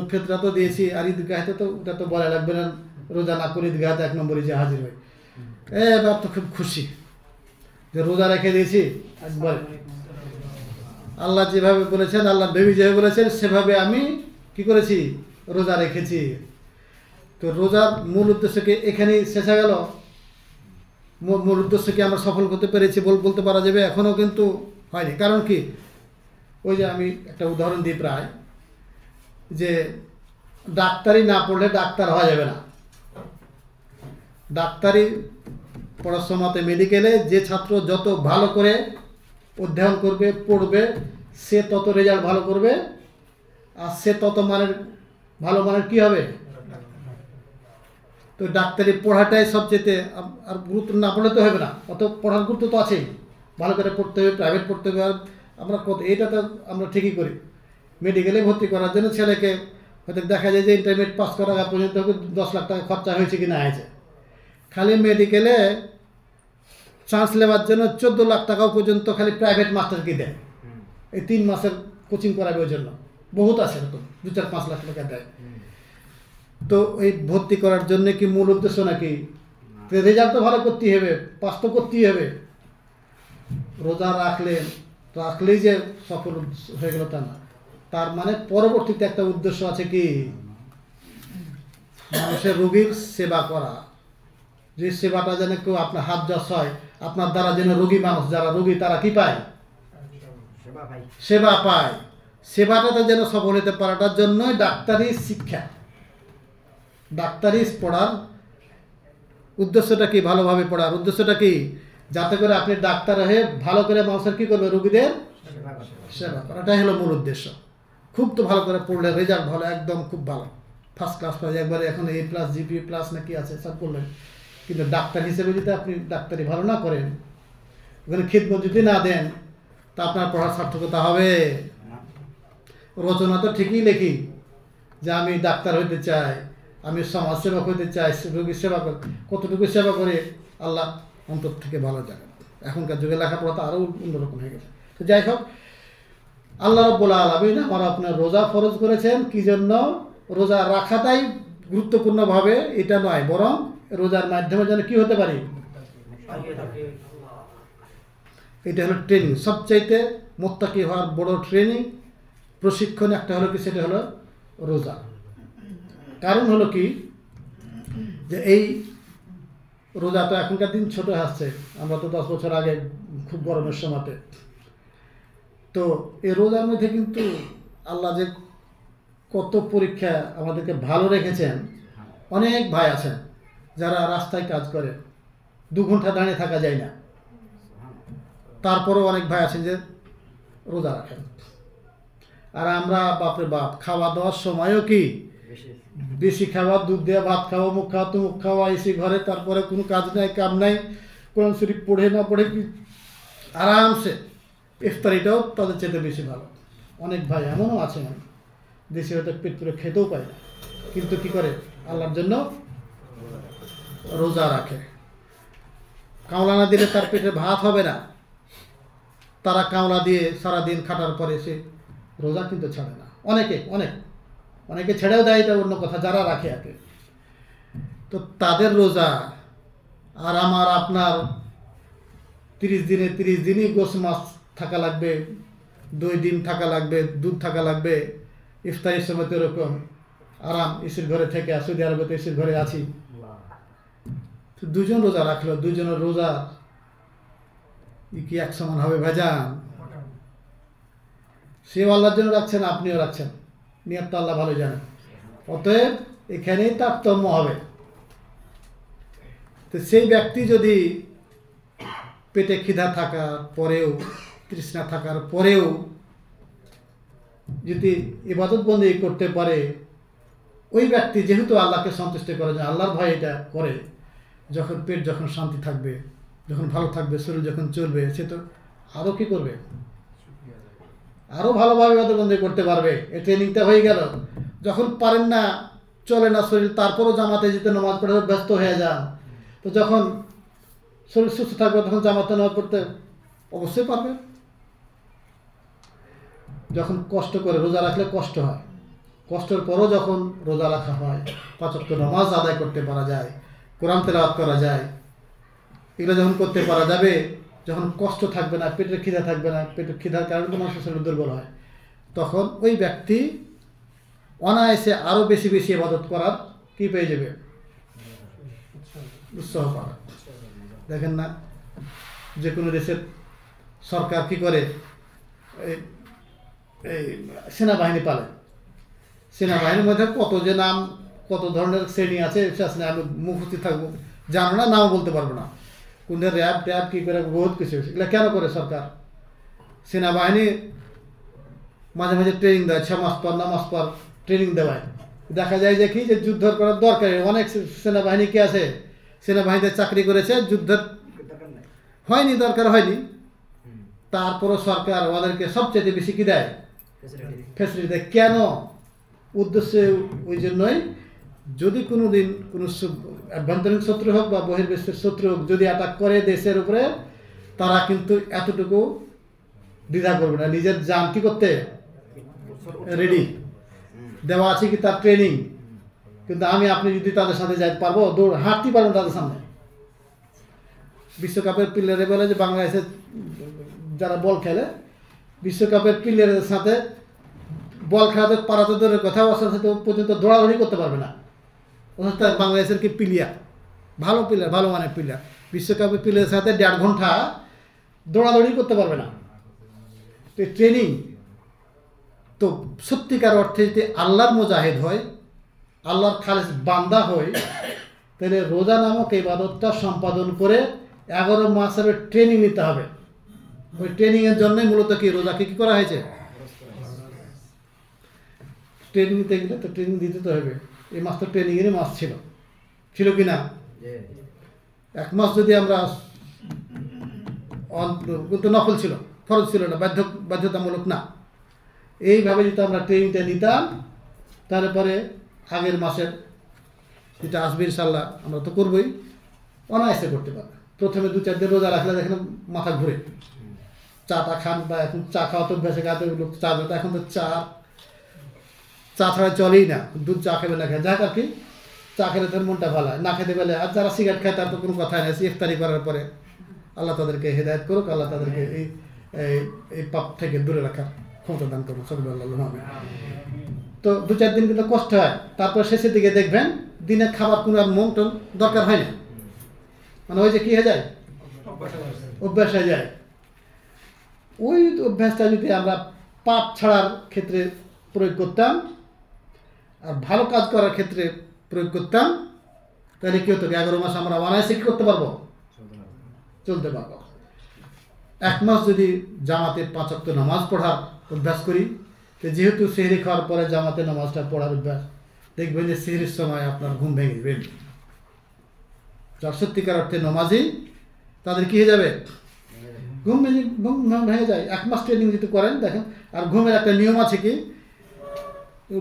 ফিতরা তো দিয়েছি, আর ঈদগাহে তো ওটা তো বলা লাগবে না, রোজা না করে ঈদগাহে 1 নম্বরে যে হাজির হয়, এবার তো খুব খুশি যে রোজা রেখে দিয়েছি। একবার আল্লাহ যেভাবে বলেছেন, আল্লাহ নবী যেভাবে বলেছেন, সেভাবে আমি কি করেছি? রোজা রেখেছি। তো রোজার মূল উদ্দেশ্যকে এখানেই শেষ হয়ে গেল? মূল উদ্দেশ্যকে আমরা সফল করতে পেরেছি বলতে পারা যাবে? এখনও কিন্তু হয়নি। কারণ কি? ওই যে আমি একটা উদাহরণ দিই প্রায়, যে ডাক্তারি না পড়লে ডাক্তার হওয়া যাবে না। ডাক্তারি পড়ার সময়তে মেডিকেলে যে ছাত্র যত ভালো করে অধ্যয়ন করবে, পড়বে, সে তত রেজাল্ট ভালো করবে, আর সে তত ভালো মানের কি হবে? তো ডাক্তারি পড়াটাই সবচেয়ে, আর গুরুত্ব না পড়লে তো হবে না, অত পড়ার গুরুত্ব তো আছেই, ভালো করে পড়তে হবে, প্রাইভেট পড়তে হবে। আর আমরা এটা তো আমরা ঠিকই করি, মেডিকেলে ভর্তি করার জন্য ছেলেকে হয়তো দেখা যায় যে ইন্টারমিডিয়েট পাস করার আগ পর্যন্ত 10 লাখ টাকা খরচা হয়েছে কি না হয়েছে। খালি মেডিকেলে চান্স নেওয়ার জন্য 14 লাখ টাকাও পর্যন্ত খালি প্রাইভেট মাস্টারকে দেয়, এই 3 মাসের কোচিং করাবে ওই জন্য। বহুত আছে এরকম, 2-4-5 লাখ টাকা দেয়। তো এই ভর্তি করার জন্য কি মূল উদ্দেশ্য নাকি? রেজাল্ট তো ভালো করতেই হবে, পাস তো করতেই হবে। রোজা রাখলেই যে সফল হয়ে গেল তা না। তার মানে পরবর্তীতে একটা উদ্দেশ্য আছে কি? মানুষের রোগীর সেবা করা, যে সেবাটা যেন কেউ আপনার হাত যশ হয়, আপনার দ্বারা যেন রোগী মানুষ যারা রোগী তারা কি পায়? সেবা পায়। সেবাটাতে যেন সফল হতে পারাটার জন্যই ডাক্তারি শিক্ষা। ডাক্তারি পড়ার উদ্দেশ্যটা কি? ভালোভাবে পড়ার উদ্দেশ্যটা কি? যাতে করে আপনি ডাক্তার হয়ে ভালো করে মানুষের কি করবে? রোগীদের সেবা করাটাই হলো মূল উদ্দেশ্য। খুব তো ভালো করে পড়লে রেজাল্ট ভালো, একদম খুব ভালো, ফার্স্ট ক্লাস পাই, একবারে এখন A+, GPA+ নাকি আছে সব করলেন, কিন্তু ডাক্তার হিসেবে যদি আপনি ডাক্তারি ভালো না করেন, ওখানে খিদমত যদি না দেন, তা আপনার পড়ার সার্থকতা হবে? রচনা তো ঠিকই লেখি যে আমি ডাক্তার হইতে চাই, আমি সমাজ সেবক হইতে চাই, রোগীর সেবা করি, কতটুকু সেবা করে আল্লাহ অন্তর থেকে ভালো জানেন। এখনকার যুগে লেখাপড়া তো আরও অন্যরকম হয়ে গেছে। তো যাই হোক, আল্লাহ রাব্বুল আলামিন আমার আপনার রোজা ফরজ করেছেন কি জন্য? রোজা রাখাটাই গুরুত্বপূর্ণভাবে এটা নয়, বরং রোজার মাধ্যমে যেন কি হতে পারি? এটা হলো ট্রেনিং। সবচাইতে মুত্তাকি হওয়ার বড় ট্রেনিং, প্রশিক্ষণ একটা হলো কি? সেটা হলো রোজা। কারণ হলো কি? যে এই রোজা তো এখনকার দিন ছোট আসছে, আমরা তো 10 বছর আগে খুব গরমের সময়তে, তো এই রোজার মধ্যে কিন্তু আল্লাহ যে কত পরীক্ষা আমাদেরকে ভালো রেখেছেন। অনেক ভাই আছেন যারা রাস্তায় কাজ করে, 2 ঘন্টা দাঁড়িয়ে থাকা যায় না, তারপরেও অনেক ভাই আছেন যে রোজা রাখেন। আর আমরা বাপরে বাপ খাওয়া দাওয়ার সময়ও কি বেশি খাওয়া, দুধ দেওয়া ভাত খাওয়া, মুখ খাওয়া তো মুখ খাওয়া, এসি ঘরে, তারপরে কোনো কাজ নাই কাম নাই, কোরআন শরীফ পড়ে না পড়ে কি আরামসে ইফতারিটাও তাদের চেয়ে বেশি ভালো। অনেক ভাই এমনও আছে দেশে হয়তো পেট পুরে খেতেও পায় না, কিন্তু কি করে আল্লাহর জন্য রোজা রাখে। কামলা না দিলে তার পেটে ভাত হবে না, তারা কামলা দিয়ে সারাদিন খাটার পরে সে রোজা কিন্তু ছাড়ে না। অনেকে ছেড়েও দেয়, এটা অন্য কথা, যারা রাখে আগে। তো তাদের রোজা আর আমার আপনার 30 দিনই গোস মাছ থাকা লাগবে, 2 ডিম থাকা লাগবে, দুধ থাকা লাগবে, ইফতারির সময় তো এরকম আরাম এসির ঘরে থেকে, সৌদি আরবে তো এসির ঘরে আছি। তো 2 জন রোজা রাখলো, 2 জনের রোজা কি এক সমান হবে ভাইজান? সেও আল্লাহর জন্য রাখছেন, আপনিও রাখছেন, নিয়ত তো আল্লাহ ভালো জানেন। অতএব এখানেই তারতম্য হবে। তো সেই ব্যক্তি যদি পেটে খিদা থাকার পরেও, তৃষ্ণা থাকার পরেও যদি ইবাদত বন্দেগী করতে পারে, ওই ব্যক্তি যেহেতু আল্লাহকে সন্তুষ্ট করে, যে আল্লাহর ভয় এটা করে, যখন পেট যখন শান্তি থাকবে, যখন ভালো থাকবে, শরীর যখন চলবে, সে তো আরও কী করবে, আরও ভালোভাবে ইবাদত বন্দেগী করতে পারবে। এই ট্রেনিংটা হয়ে গেল। যখন পারেন না, চলে না শরীর, তারপরও জামাতে যেতে, নামাজ পড়ে ব্যস্ত হয়ে যান, তো যখন শরীর সুস্থ থাকবে তখন জামাতে নামাজ পড়তে অবশ্যই পারবে। যখন কষ্ট করে রোজা রাখলে কষ্ট হয়, কষ্টের পরও যখন রোজা রাখা হয়, 5 ওয়াক্ত নামাজ আদায় করতে পারা যায়, কোরআন তেলাওয়াত করা যায়, এগুলো যখন করতে পারা যাবে, যখন কষ্ট থাকবে না, পেটের খিদা থাকবে না, পেটের খিদার কারণে তো মানুষের শরীর দুর্বল হয়, তখন ওই ব্যক্তি অনায়াসে আরও বেশি বেশি ইবাদত করার কি পেয়ে যাবে, উৎসাহ পাবে। দেখেন না, যে কোনো দেশের সরকার কি করে, এই সেনাবাহিনী পালে, সেনাবাহিনীর মধ্যে কত যে নাম, কত ধরনের শ্রেণী আছে, আমি মুখস্থ থাকবো, জানো না, নামও বলতে পারবো না, কোনদের র্যাব ট্যাব কী করে, বহুত কিছু। এগুলো কেন করে সরকার? সেনাবাহিনী মাঝে মাঝে ট্রেনিং দেয়, 6 মাস পর 9 মাস পর ট্রেনিং দেওয়ায়। দেখা যায় যে কি, যে যুদ্ধ করার দরকার। অনেক সেনাবাহিনী কি আছে, সেনাবাহিনীতে চাকরি করেছে, যুদ্ধের হয়নি, দরকার হয়নি, তারপরও সরকার ওদেরকে সবচেয়ে বেশি কি দেয়, ফ্যাসিলিটি দেয়। কেন? উদ্দেশ্যে ওই জন্যই, যদি কোনো দিন কোনো আভ্যন্তরীণ শত্রু হোক বা বহির্বিশ্বের শত্রু হোক, যদি অ্যাটাক করে দেশের উপরে, তারা কিন্তু এতটুকু দ্বিধা করবে না, নিজের জান কি করতে রেডি দেওয়া আছে কি, তার ট্রেনিং। কিন্তু আপনি যদি তাদের সাথে যাইতে পারবো, হাঁটতে পারবো তাদের সামনে। বিশ্বকাপের প্লেয়ারে বলে যে বাংলাদেশের যারা বল খেলে, বিশ্বকাপের প্লেয়ারের সাথে বল খেলাতে পারাতে দূরের কথা, ওর সাথে পর্যন্ত দৌড়াদৌড়ি করতে পারবে না। অর্থাৎ বাংলাদেশের কি প্লেয়ার, ভালো প্লেয়ার, ভালো মানের প্লেয়ার, বিশ্বকাপের প্লেয়ারের সাথে 1.5 ঘন্টা দৌড়াদৌড়ি করতে পারবে না। তো ট্রেনিং তো সত্যিকার অর্থে যদি আল্লাহর মুজাহিদ হয়, আল্লাহর খালেস বান্দা হয়, তাহলে রোজা নামক ইবাদতটা সম্পাদন করে 11 মাসের ট্রেনিং নিতে হবে। ওই ট্রেনিংয়ের জন্যই মূলত কি রোজাকে কী করা হয়েছে, ট্রেনিং নিতে গেলে তো ট্রেনিং দিতে তো হবে। এই মাস তো ট্রেনিংয়েরই মাস ছিল কি না? 1 মাস যদি আমরা, কিন্তু নফল ছিল, ফরজ ছিল না, বাধ্যতামূলক না, এইভাবে যদি আমরা ট্রেনিংটা নিতাম, তারপরে আগের মাসের যেটা আসবে ইনশাল্লাহ আমরা তো করবোই, অনায়াসে করতে পারবে। প্রথমে 2-4 দিন রোজা রাখলে দেখেন মাথা ঘুরে, চাটা খান, বা এখন চা খাওয়া তো বেশি খাতে লোক চা দেয়, এখন তো চা ছাড়া চলেই না, দুধ চা খেবে না খেয়ে যাক আর কি, চা খেলে তার মনটা ভালো হয়, না খেতে পেলে। আর যারা সিগারেট খায় তার তো কোনো কথাই নেই, ইফতারি করার পরে আল্লাহ তাদেরকে হেদায়েত করুক, আল্লাহ তাদেরকে এই পাপ থেকে দূরে রাখার ক্ষমতা দান করুন, সাল্লাল্লাহু আলাইহি। তো 2-4 দিন কিন্তু কষ্ট হয়, তারপর শেষের দিকে দেখবেন দিনে খাবার কোনো আর মন টন দরকার হয় না, মানে ওই যে কী হয়ে যায়, অভ্যাস হয়ে যায়। ওই অভ্যাসটা যদি আমরা পাপ ছাড়ার ক্ষেত্রে প্রয়োগ করতাম আর ভালো কাজ করার ক্ষেত্রে প্রয়োগ করতাম, তাহলে কী হতো, 11 মাস আমরা অনায়াসে কী করতে পারবো, চলতে পারবো। এক মাস যদি জামাতে 5 ওয়াক্ত নামাজ পড়ার অভ্যাস করি, তো যেহেতু সেহরি খাওয়ার পরে জামাতে নামাজটা পড়ার অভ্যাস, দেখবেন যে সেহরির সময় আপনার ঘুম ভেঙে যাবেন। যার সত্যিকার অর্থে নামাজি, তাদের কী হয়ে যাবে? ঘুম ভেঙে যায়। 1 মাস ট্রেনিং যদি করেন, দেখেন। আর ঘুমের একটা নিয়ম আছে কি,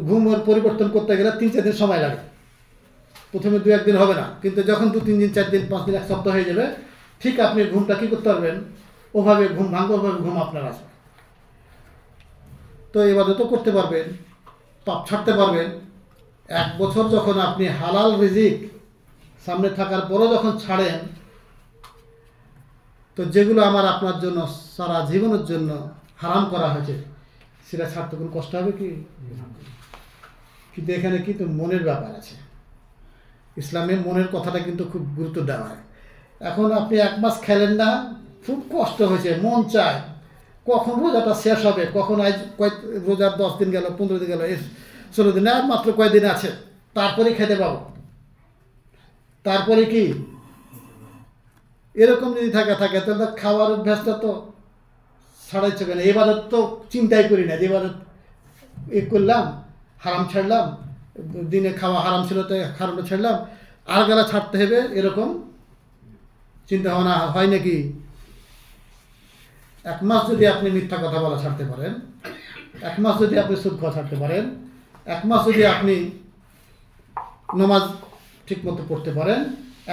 ঘুমের পরিবর্তন করতে গেলে 3-4 দিন সময় লাগে। প্রথমে 2-1 দিন হবে না, কিন্তু যখন 2-3 দিন, 4 দিন, 5 দিন, 1 সপ্তাহ হয়ে যাবে, ঠিক আপনি ঘুমটা কী করতে পারবেন, ওভাবে ঘুম ভাঙবে, ওভাবে ঘুম আপনার আসবে। তো ইবাদতও করতে পারবেন, পাপ ছাড়তে পারবেন। 1 বছর যখন আপনি হালাল রিজিক সামনে থাকার পরও যখন ছাড়েন, তো যেগুলো আমার আপনার জন্য সারা জীবনের জন্য হারাম করা হয়েছে, সেটা ছাড়তে কোনো কষ্ট হবে কি? কিন্তু এখানে কিন্তু মনের ব্যাপার আছে। ইসলামে মনের কথাটা কিন্তু খুব গুরুত্ব দেওয়া হয়। এখন আপনি 1 মাস খেলেন না, খুব কষ্ট হয়েছে, মন চায় কখন রোজাটা শেষ হবে, কখন আজ রোজার 10 দিন গেল, 15 দিন গেল, 16 দিন, আর মাত্র কয়েকদিন আছে, তারপরে খেতে পাবো, তারপরে কি? এরকম যদি থাকে তাহলে খাওয়ার অভ্যাসটা তো ছাড়াইছে কেন? এবাদত তো চিন্তাই করি না, যে এবাদত করলাম, হারাম ছাড়লাম, দিনে খাওয়া হারাম ছিল তো হারামটা ছাড়লাম, আর গেলা ছাড়তে হবে, এরকম চিন্তা ভাবনা হয় নাকি? 1 মাস যদি আপনি মিথ্যা কথা বলা ছাড়তে পারেন, 1 মাস যদি আপনি সুদ খাওয়া ছাড়তে পারেন, 1 মাস যদি আপনি নামাজ ঠিকমতো পড়তে পারেন,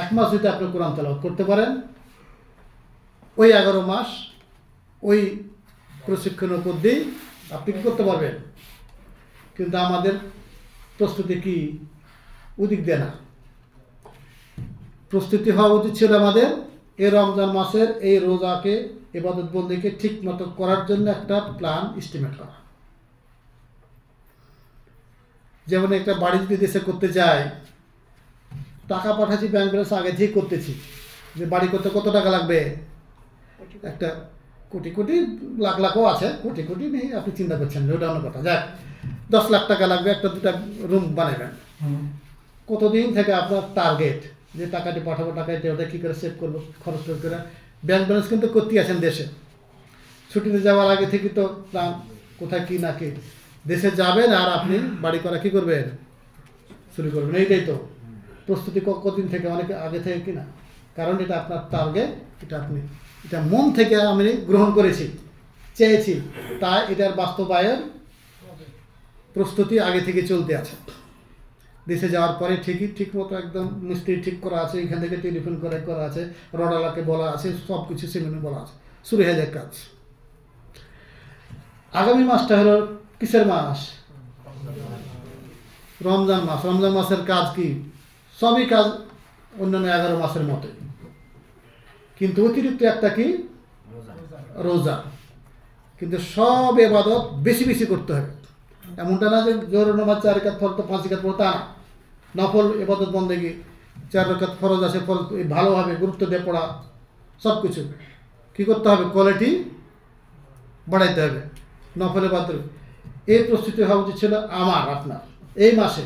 1 মাস যদি আপনি কোরআন তেলাওয়াত করতে পারেন, ওই 11 মাস ওই প্রশিক্ষণের উপর দিয়ে আপনি কী করতে পারবেন। কিন্তু আমাদের প্রস্তুতি কি ওদিক দেয় না। প্রস্তুতি হওয়া উচিত ছিল আমাদের এই রমজান মাসের এই রোজাকে, ইবাদত বন্দেগীকে ঠিক মতো করার জন্য একটা প্ল্যান এস্টিমেট করা। যেমন একটা বাড়ি যদি দেশে করতে যায়, টাকা পাঠাচ্ছি, ব্যাংক ব্যালেন্স আগে থেকে করতেছি, যে বাড়ি করতে কত টাকা লাগবে, একটা কোটি লাখ লাখও আছে, কোটি নেই, আপনি চিন্তা করছেন, ওটা অন্য কথা। যাক, 10 লাখ টাকা লাগবে, 1-2টা রুম বানাবেন। কতদিন থেকে আপনার টার্গেট, যে টাকাটি পাঠাবো, টাকাটি ওটা কী করে সেভ করবো, খরচ করে। ব্যাংক ব্যালেন্স কিন্তু করতেই আছেন দেশে। ছুটিতে যাওয়ার আগে থেকে তো প্ল্যান, কোথায় কী না কি, দেশে যাবেন আর আপনি বাড়ি করা কী করবেন, শুরু করবেন। এইটাই তো প্রস্তুতি কতদিন থেকে, অনেক আগে থেকে কিনা। কারণ এটা আপনার টার্গেট, এটা মন থেকে আমি গ্রহণ করেছি, চেয়েছি, তাই এটার বাস্তবায়ন প্রস্তুতি আগে থেকে চলতে আছে। দেশে যাওয়ার পরে ঠিক মতো একদম মিস্ত্রি ঠিক করা আছে, এখান থেকে টেলিফোন করা আছে, রডালাকে বলা আছে, সব কিছু সেমিনে বলা আছে, শুরু হয়ে যায় কাজ। আগামী মাসটা হলো কিসের মাস? রমজান মাস। রমজান মাসের কাজ কি? সবই কাজ অন্যান্য 11 মাসের মতোই, কিন্তু অতিরিক্ত একটা কি? রোজা। কিন্তু সব ইবাদত বেশি বেশি করতে হবে। এমনটা না যে জোর নামাজ 4 রাকাত ফরজ তো 5 রাকাত পড়ো, তা না। নফল ইবাদত বন্দেগী 4 রাকাত ফরজ আছে, ফরজ ভালোভাবে গুরুত্ব দিয়ে পড়া, সব কিছু কী করতে হবে? কোয়ালিটি বাড়াইতে হবে। নফল ইবাদত এই প্রস্তুতি হওয়া উচিত ছিল আমার আপনার এই মাসে,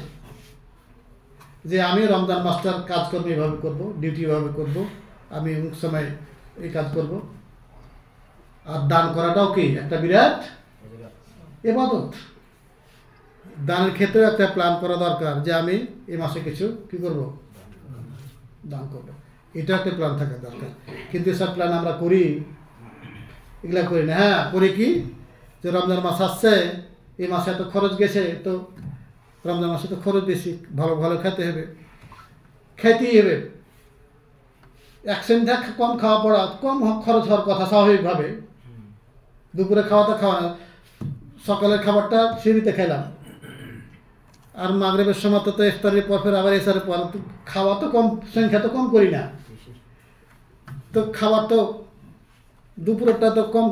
যে আমি রমজান মাসটার কাজকর্ম এভাবে করবো, ডিউটি এভাবে করবো, আমি অমুক সময় এই কাজ করব। আর দান করাটাও কি একটা বিরাট ইবাদত। দানের ক্ষেত্রেও একটা প্ল্যান করা দরকার, যে আমি এই মাসে কিছু কী করব, দান করব। এটা একটা প্ল্যান থাকা দরকার। কিন্তু এসব প্ল্যান আমরা করি, এগুলা করি না। হ্যাঁ, করি কি, যে রমজান মাস আসছে, এই মাসে এত খরচ গেছে, তো রমজান মাসে তো খরচ বেশি, ভালো খেতে হবে, খেতেই হবে। এক সন্ধ্যা কম খাওয়া পড়া, কম খরচ হওয়ার কথা স্বাভাবিকভাবে। দুপুরে খাওয়া না, সকালের খাবারটা সিঁড়িতে খেলাম, আর মাগরিবের সময় তো ইফতারের পর ফের আবার এসারের পর খাওয়া তো কম, সংখ্যা তো কম করি না, তো খাবার তো দুপুরেরটা তো কম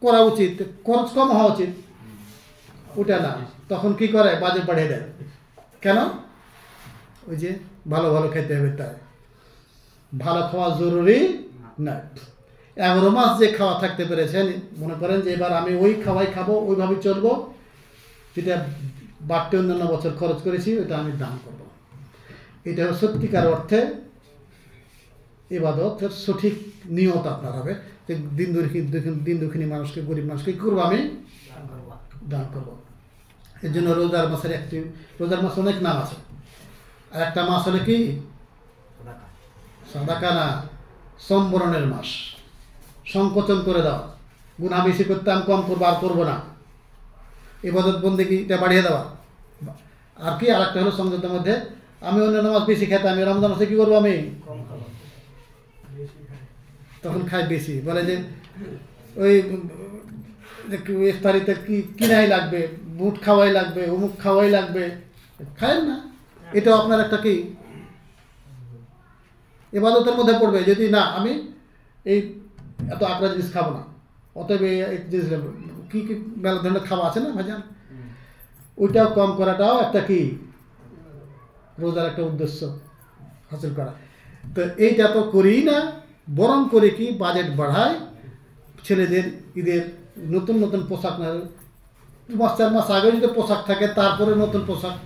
করা উচিত, খরচ কম হওয়া উচিত। ওটা না, তখন কি করে, বাজেট বাড়িয়ে দেয়। কেন? ওই যে ভালো খেতে হবে, তাই ভালো খাওয়া জরুরি না। 11 মাস যে খাওয়া থাকতে পেরেছেন, মনে করেন যে এবার আমি ওই খাওয়াই খাবো, ওইভাবে চলবো, যেটা বাড়তি অন্যান্য বছর খরচ করেছি ওইটা আমি দান করব। এটা সত্যিকার অর্থে ইবাদতের সঠিক নিয়ত আপনার হবে। যে দিন দুঃখিনী মানুষকে, গরিব মানুষকে কী করবো আমি দান করবো। এর জন্য রোজার মাসের রোজার মাসে অনেক নাম আছে। আর একটা মাস হলে কি সাদাকা না, সম্বরণের মাস, সংকোচন করে দাও, গুনাহ বেশি করতে আমি কম করবো, আর করবো না, ইবাদত বন্দেগীটা বাড়িয়ে দেওয়া। আর কি আরেকটা হলো সংযতের মধ্যে, আমি অন্য মাস বেশি খেতে, আমি রমজান মাসে কী করবো আমি তখন খাই বেশি। বলে যে ওই ইফতারিতে কিনাই লাগবে, বুট খাওয়াই লাগবে, অমুক খাওয়াই লাগবে, খায়েন না। এটাও আপনার একটা কি ইবাদতের মধ্যে পড়বে। যদি না আমি এই এত আকড়া জিনিস খাবো না, অতএব এই জিনিস কী কী মেলা ধরনের খাওয়া আছে না ভাইজান, ওইটাও কম করাটাও একটা কি রোজার একটা উদ্দেশ্য হাসিল করা। তো এইটা তো করি না, বরং করে কি বাজেট বাড়ায়, ছেলেদের ঈদের নতুন নতুন পোশাক না, 4 মাস আগে যদি পোশাক থাকে তারপরে নতুন পোশাক,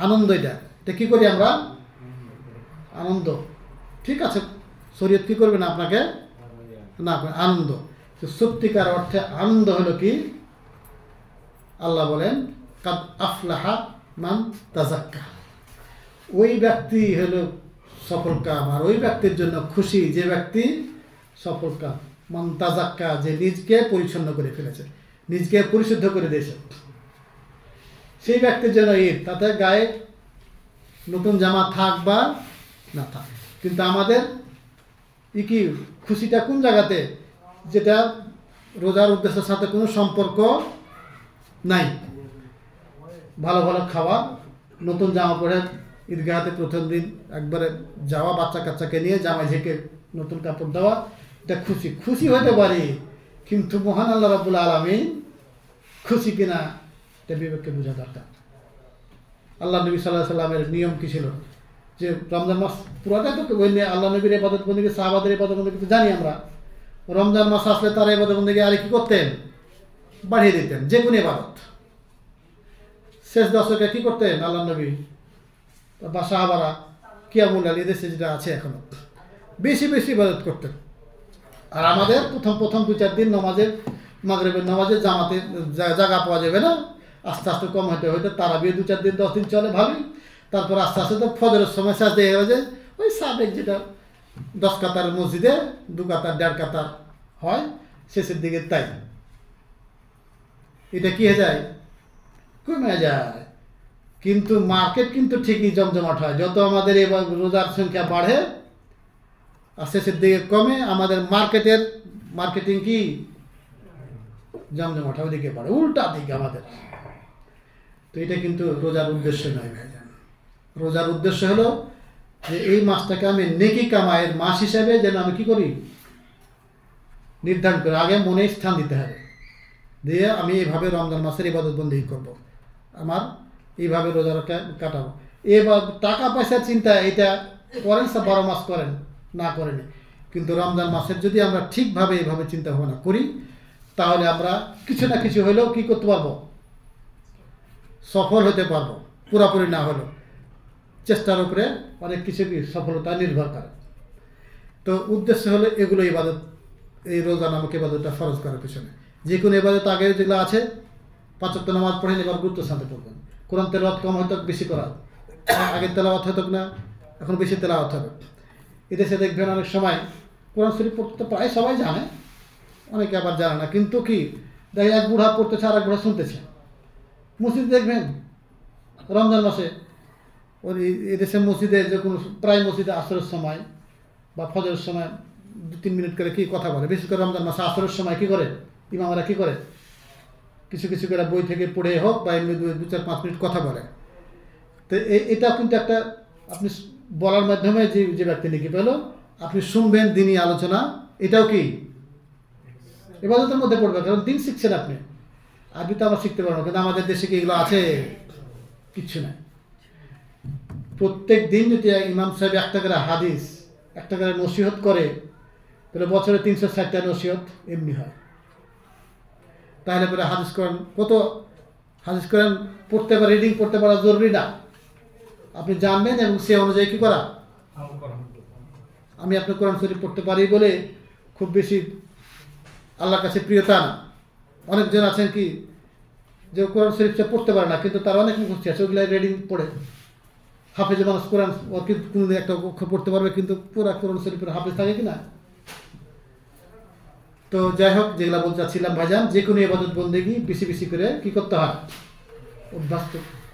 আনন্দ। এটা কী করি আমরা আনন্দ, ঠিক আছে, শরীয়ত কী করবে না আপনাকে না আনন্দ। সত্যিকার অর্থে আনন্দ হলো কি, আল্লাহ বলেন কাদ আফলাহা মান তাজাক্কা, ওই ব্যক্তি হলো সফল কাম। আর ওই ব্যক্তির জন্য খুশি যে ব্যক্তি সফল কাম, মান তাজাক্কা, যে নিজকে পরিচ্ছন্ন করে ফেলেছে, নিজকে পরিশুদ্ধ করে দিয়েছে, সেই ব্যক্তির জন্য ঈদ। তাতে গায়ে নতুন জামা থাক বা না থাক, কিন্তু আমাদের কি খুশিটা কোন জায়গাতে, যেটা রোজার উদ্দেশ্যের সাথে কোনো সম্পর্ক নাই। ভালো ভালো খাওয়া, নতুন জামা পরে ঈদগাহাতে প্রথম দিন একবারে যাওয়া, বাচ্চা কাচ্চাকে নিয়ে জামাই ঝেঁকে নতুন কাপড় দেওয়া, এটা খুশি হতে পারি, কিন্তু মহান আল্লাহ রাব্বুল আলামিন খুশি কিনা এটা বিবেককে বোঝা দরকার। আল্লাহ নবী সাল্লাল্লাহু আলাইহি সাল্লামের নিয়ম কী ছিল, যে রমজান মাস পুরোটাই তো ওই আল্লাহ নবীর ইবাদত বন্দেগী, সাহাবাদের ইবাদত বন্দেগী তো জানি আমরা। রমজান মাস আসলে তারা ইবাদত বন্দেগী আরে কী করতেন, বাড়িয়ে দিতেন, যে কোনো ইবাদত। শেষ দশকে কী করতেন আল্লাহ নবী বা সাহাবারা, কিয়ামুল লাইল, এদেশে যেটা আছে এখনো, বেশি বেশি ইবাদত করতেন। আর আমাদের প্রথম 2-4 দিন মাগরিবের নামাজে জামাতে জায়গা পাওয়া যাবে না, আস্তে আস্তে কম হতে হইতে তারাবিও 2-4 দিন 10 দিন চলে ভালোই। তারপর আস্তে আস্তে তো ফজরের সময় সাজতে হয়ে যায়, ওই সাবেক যেটা 10 কাতার মসজিদে 2 কাতার 1.5 কাতার হয় শেষের দিকে, তাই এটা কি হয়ে যায়, কমে যায়। কিন্তু মার্কেট কিন্তু ঠিকই জমজমাট হয়, যত আমাদের এবার রোজার সংখ্যা বাড়ে আর শেষের দিকে কমে, আমাদের মার্কেটিং কি জমজমাট হয়, ওদিকে বাড়ে, উল্টা দিকে আমাদের। তো এটা কিন্তু রোজার উদ্দেশ্য নয় ভাইজান। রোজার উদ্দেশ্য হলো যে এই মাসটাকে আমি নেকি কামায়ের মাস হিসেবে যেন আমি কি করি নির্ধারণ করি, আগে মনে স্থান দিতে হবে, দিয়ে আমি এইভাবে রমজান মাসের ইবাদত বন্দেগী করব, আমার এইভাবে রোজাটা কাটাবো। এবার টাকা পয়সার চিন্তা এটা করেন, 12 মাস করেন না করেনি, কিন্তু রমজান মাসের যদি আমরা ঠিকভাবে এইভাবে চিন্তা ভাবনা করি, তাহলে আমরা কিছু না কিছু হলেও কী করতে পারবো, সফল হতে পারবো। পুরোপুরি না হলেও চেষ্টার উপরে অনেক কিছু সফলতা নির্ভর করে। তো উদ্দেশ্য হলো এগুলো ইবাদত, এই রোজা নামক ইবাদতটা ফরজ করার পিছনে। যে কোনো ইবাদত আগে যেগুলো আছে, 5 ওয়াক্ত নামাজ পড়েন, এবার গুরুত্ব সাথে পড়বেন। কোরআন তেলাওয়াত কম হয়তো বেশি করা, আগের তেলাওয়াত হতো না, এখন বেশি তেলাওয়াত হবে। এদেশে দেখবেন অনেক সময় কোরআন শরীফ পড়তে প্রায় সবাই জানে, অনেকে আবার জানে না, কিন্তু কি দেখে এক বুড়া পড়তেছে আর এক বুড়া শুনতেছে। মসজিদ দেখবেন রমজান মাসে ওই এদেশের মসজিদে যে কোনো প্রায় মসজিদে আসরের সময় বা ফজরের সময় 2-3 মিনিট করে কি কথা বলে, বিশেষ করে রমজান মাসে আসরের সময় কী করে ইমামরা কী করে, কিছু কিছু করে বই থেকে পড়ে হোক বা এমনি 2-4-5 মিনিট কথা বলে। তো এটা কিন্তু একটা আপনি বলার মাধ্যমে যে ব্যক্তি নাকি পেল, আপনি শুনবেন দিনই আলোচনা, এটাও কি ইবাদতের মধ্যে পড়বে, কারণ দিন শিখছেন আপনি। আরবি তো আমরা শিখতে পারবো, কিন্তু আমাদের দেশে কি এগুলো আছে, কিচ্ছু নাই। প্রত্যেক দিন যদি ইমাম সাহেব একটা করে হাদিস, একটা করে নসিহত করে, তাহলে বছরে 360টা নসিহত এমনি হয়। তাহলে পরে হাদিস কোরআন কত হাদিস কোরআন পড়তে পারা, রিডিং পড়তে পারা জরুরি না, আপনি জানবেন এবং সে অনুযায়ী কী করা। আমি আপনার কোরআন শরীফ পড়তে পারি বলে খুব বেশি আল্লাহর কাছে প্রিয়তা না। অনেকজন আছেন কি যে কোরআন শরীফটা পড়তে পারে না, কিন্তু তার অনেক মুখস্থ আছে, ওগুলো রিডিং পড়ে। হাফেজ মানুষ কোরআন ও কিন্তু কোনোদিন একটা অক্ষর পড়তে পারবে, কিন্তু পুরা কোরআন শরীফের হাফেজ থাকে কিনা। তো যাই হোক, যেগুলো বলতে চাচ্ছিলাম ভাইজান, যে কোনো ইবাদত বন্দেগী বেশি বেশি করে কি করতে হয়, অভ্যাস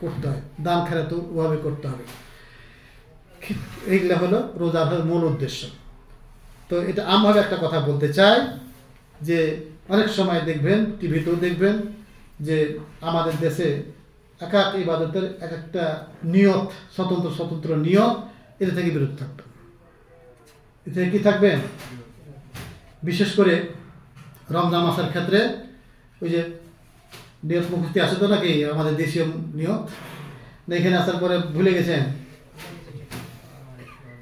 করতে হয়, দান খেরাত ওভাবে করতে হবে। এইগুলো হলো রোজার মূল উদ্দেশ্য। তো এটা আমভাবে একটা কথা বলতে চাই যে অনেক সময় দেখবেন, টিভিতেও দেখবেন যে আমাদের দেশে এক এক ইবাদতের এক একটা নিয়ত, স্বতন্ত্র স্বতন্ত্র নিয়ত, এটা থেকে বিরত থাকবে। এতে কি থাকবেন, বিশেষ করে রমজান মাসের ক্ষেত্রে ওই যে নিয়ত মুখস্থি আছে তো নাকি আমাদের দেশীয় নিয়ত, না এখানে আসার পরে ভুলে গেছেন?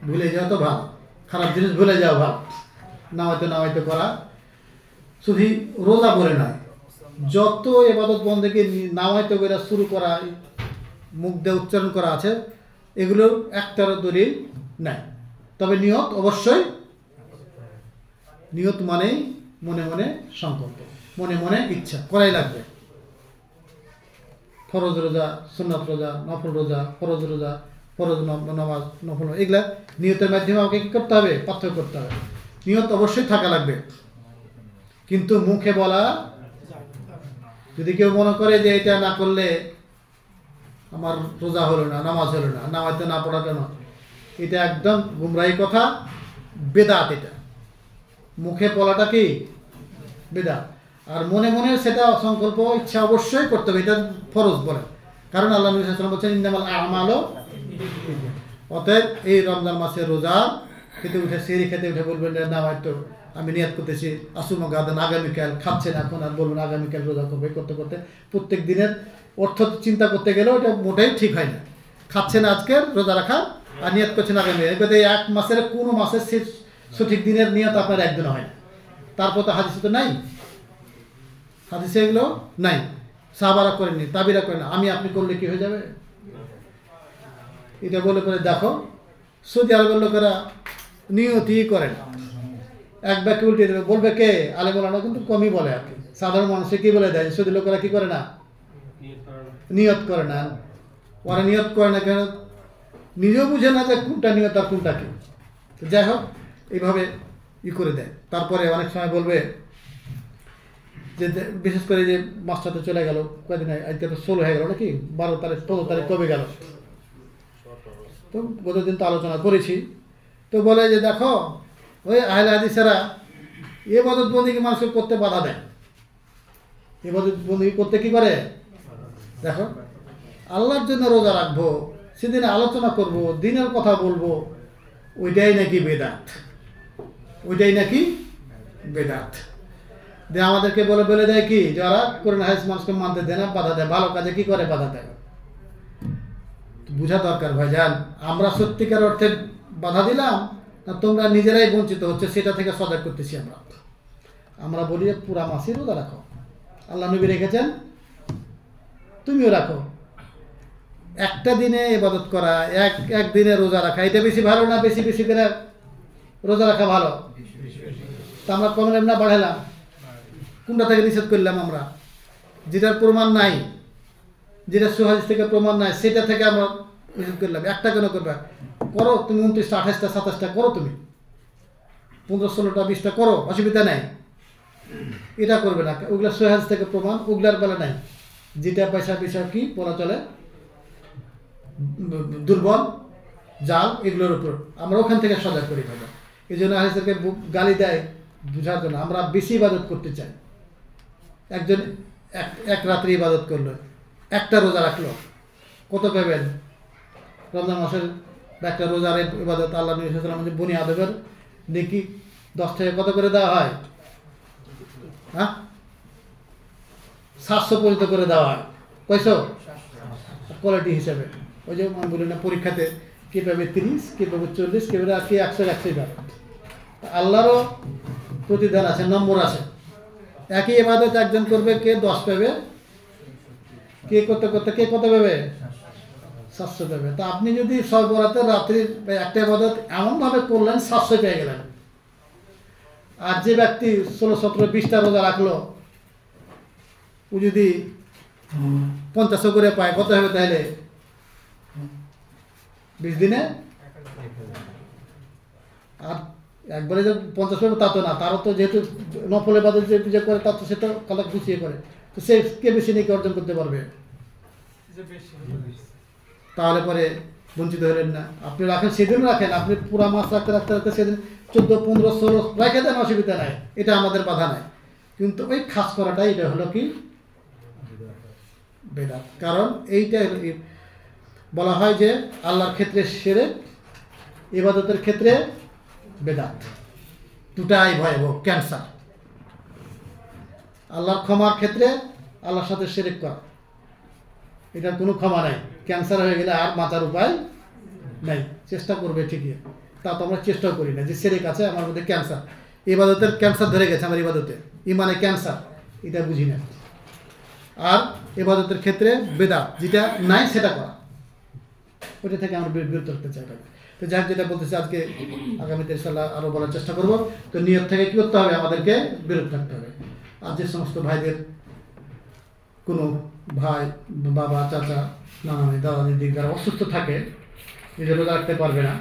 ভুলে যাওয়া তো ভালো, খারাপ জিনিস ভুলে যাওয়া ভালো। নামাইতে করা শুধু রোজা বলে নয়, যত ইবাদত বন্দেগী নামাইতে করে শুরু করা, মুখ দিয়ে উচ্চারণ করা আছে, এগুলোর একটারও দলিল নাই। তবে নিয়ত অবশ্যই, নিয়ত মানেই মনে মনে সংকল্প, মনে মনে ইচ্ছা করাই লাগবে। ফরজ রোজা, সুন্নাত রোজা, নফল রোজা, ফরজ রোজা, ফরজ নামাজ, নফল, এগুলা নিয়তের মাধ্যমে আমাকে কী করতে হবে, পার্থক্য করতে হবে। নিয়ত অবশ্যই থাকা লাগবে, কিন্তু মুখে বলা, যদি কেউ মনে করে যে এটা না করলে আমার রোজা হলো না, নামাজ হলো না, নামাজতে না পড়া কেন, এটা একদম গুমরাহি কথা, বেদাত। এটা মুখে বলাটা কি বেদাত, আর মনে মনে সেটা সংকল্প ইচ্ছা অবশ্যই করতে হবে, এটা ফরজ বলে। কারণ আল্লাহ নবী সাল্লাল্লাহু আলাইহি ওয়াসাল্লাম বলেছেন ইন্নামাল আমালু। অতএব এই রমজান মাসে রোজা খেতে উঠে, সেহরি খেতে উঠে বলবেন না হয়তো আমি নিয়াত করতেছি আসুমা গাদান, আগামীকাল খাচ্ছেন, এখন আর বলবেন আগামীকাল রোজা করবে। করতে করতে প্রত্যেক দিনের অর্থ চিন্তা করতে গেলেও এটা মোটেই ঠিক হয় না। খাচ্ছেন আজকের রোজা রাখা আর নিয়াত করছেন আগামী, এবার এই এক মাসের কোনো মাসের সঠিক দিনের নিয়ত আপনার একদিন হয় না। তারপর তো হাদিসে তো নাই, হাদিসে এগুলো নাই, সাহাবারা করেননি, তাবিরা করেন, আমি আপনি করলে কি হয়ে যাবে? এটা বলে করে দেখো, সৌদি আরবের লোকেরা নিয়তই করে না, এক ব্যাকে উল্টে দেবে, বলবে কে আলে বলানো, কিন্তু কমই বলে আর কি। সাধারণ মানুষে কি বলে দেয়, সৌদি লোকেরা কি করে না, নিয়ত করে না। ওরা নিয়ত করে না কেন, নিজেও বুঝে না যে কোনটা নিয়ত আর কোনটা কি। যাই হোক, এইভাবে করে দেয়। তারপরে অনেক সময় বলবে যে, বিশেষ করে যে মাসটা তো চলে গেল কয়েকদিন, আজকে তো 16 হয়ে গেল নাকি, 12 তারিখ 15 তারিখ কবে গেল, তো গতদিন তো আলোচনা করেছি। তো বলে যে দেখো, ওই আহলে হাদিসেরা ইবাদত বন্দেগী মানুষকে করতে বাধা দেয়। ইবাদত বন্দেগী করতে কি করে, দেখো আল্লাহর জন্য রোজা রাখবো, সেদিন আলোচনা করব, দিনের কথা বলবো, ওইটাই নাকি বেদাত, ওইটাই নাকি বেদাত। যে আমাদেরকে বলে দেয় কি, যারা কোরআন হাদিস মানুষকে মানতে দেয় না, বাধা দেয়, ভালো কাজে কি করে বাধা দেয়। বুঝা দরকার ভাইজান, আমরা সত্যিকার অর্থে বাধা দিলাম না তোমরা নিজেরাই বঞ্চিত হচ্ছে, সেটা থেকে সজাগ করতেছি আমরা। আমরা বলি পুরা মাসই রোজা রাখো, আল্লাহ নবী রেখেছেন, তুমিও রাখো। একটা দিনে ইবাদত করা, এক দিনে রোজা রাখা, এটা বেশি ভালো না বেশি বেশি করে রোজা রাখা ভালো? তা আমরা কমালাম না বাড়ালাম? কোনটা থেকে নিষেধ করলাম আমরা? যেটার প্রমাণ নাই, যেটা সুহাদিস থেকে প্রমাণ নাই, সেটা থেকে আমরা নিষেধ করলাম। একটা কেন করবে, করো তুমি 29টা 28টা 27টা করো, তুমি 15 16টা 20টা করো, অসুবিধা নাই। এটা করবে না, ওগুলা সুহাদিস থেকে প্রমাণ, ওগুলার বেলা নাই। যেটা পয়সা বিষয় কি বলা চলে দুর্বল, জাল, এগুলোর উপর আমরা ওখান থেকে সজাগ করি ভাবে। এই জন্য হাদিসকে গালি দেয় বুঝার জন্য। আমরা বেশি ইবাদত করতে চাই। একজন এক রাত্রি ইবাদত করলো, একটা রোজা রাখলো, কত পাবেন? রমজান মাসের একটা রোজার ইবাদত আল্লাহ নবী সাল্লাল্লাহু আলাইহি ওয়াসাল্লাম বনি আদমের নেকি 10 থেকে কত করে দেওয়া হয়? হ্যাঁ, 700 পর্যন্ত করে দেওয়া হয়। কয়শো? কোয়ালিটি হিসাবে। ওই যে আমি বলি না, পরীক্ষাতে কে পাবে 30, কে পাবে 40, কে পাবে 100 100 পাবে। আল্লাহরও প্রতিদান আছে, নম্বর আছে। একই ইবাদত একজন করবে, কে 10 পাবে, কে করতে করতে কে কত পাবে? 700 পাবে। তা আপনি যদি সর্বরাতের রাত্রির একটা ইবাদত এমনভাবে করলেন 700 পেয়ে গেলেন, আর যে ব্যক্তি 16, 17, 20টা রোজা রাখলো, ও যদি 50 করে পায়, কত হবে তাহলে 20 দিনে? আর একবারে যে 50 হবে তা তো না, তারও তো যেহেতু নফল ইবাদত যে করে, তার তো সেটা কালা গুছিয়ে করে, তো সে কে বেশি নাকি অর্জন করতে পারবে? তাহলে পরে বঞ্চিত হলেন না। আপনি রাখেন, সেদিন রাখেন, আপনি পুরা মাস রাখতে রাখতে রাখতে সেদিন 14, 15, 16 রেখে দেন, অসুবিধা নাই, এটা আমাদের বাধা নাই। কিন্তু ওই খাস করাটাই এটা হলো কি বেদাত। কারণ এইটা বলা হয় যে আল্লাহর ক্ষেত্রে শিরক, ইবাদতের ক্ষেত্রে বেদাত, দুটাই ভয়াবহ ক্যান্সার। আল্লাহর ক্ষমার ক্ষেত্রে আল্লাহর সাথে শিরক করা, এটার কোনো ক্ষমা নাই। ক্যান্সার হয়ে গেলে আর বাঁচার উপায় নাই, চেষ্টা করবে ঠিকই, তা তো আমরা চেষ্টাও করি না। যে শিরক আছে আমার মধ্যে, ক্যান্সার, ইবাদতের ক্যান্সার ধরে গেছে আমার ইবাদতে, ইমানে ক্যান্সার, এটা বুঝি না। আর ইবাদতের ক্ষেত্রে বেদাত, যেটা নাই সেটা করা, ওইটা থেকে আমরা বিরত থাকতে চাই। তো যাই যেটা বলতেছি আজকে, আগামীতে ইনশাআল্লাহ আরও বলার চেষ্টা করব। তো নিয়ত থেকে কী করতে হবে? আমাদেরকে বিরত থাকতে হবে। আর যে সমস্ত ভাইদের কোনো ভাই, বাবা, চাচা, নানা, দাদা, দিদি যারা অসুস্থ থাকে, নিজে রোজা রাখতে পারবে না,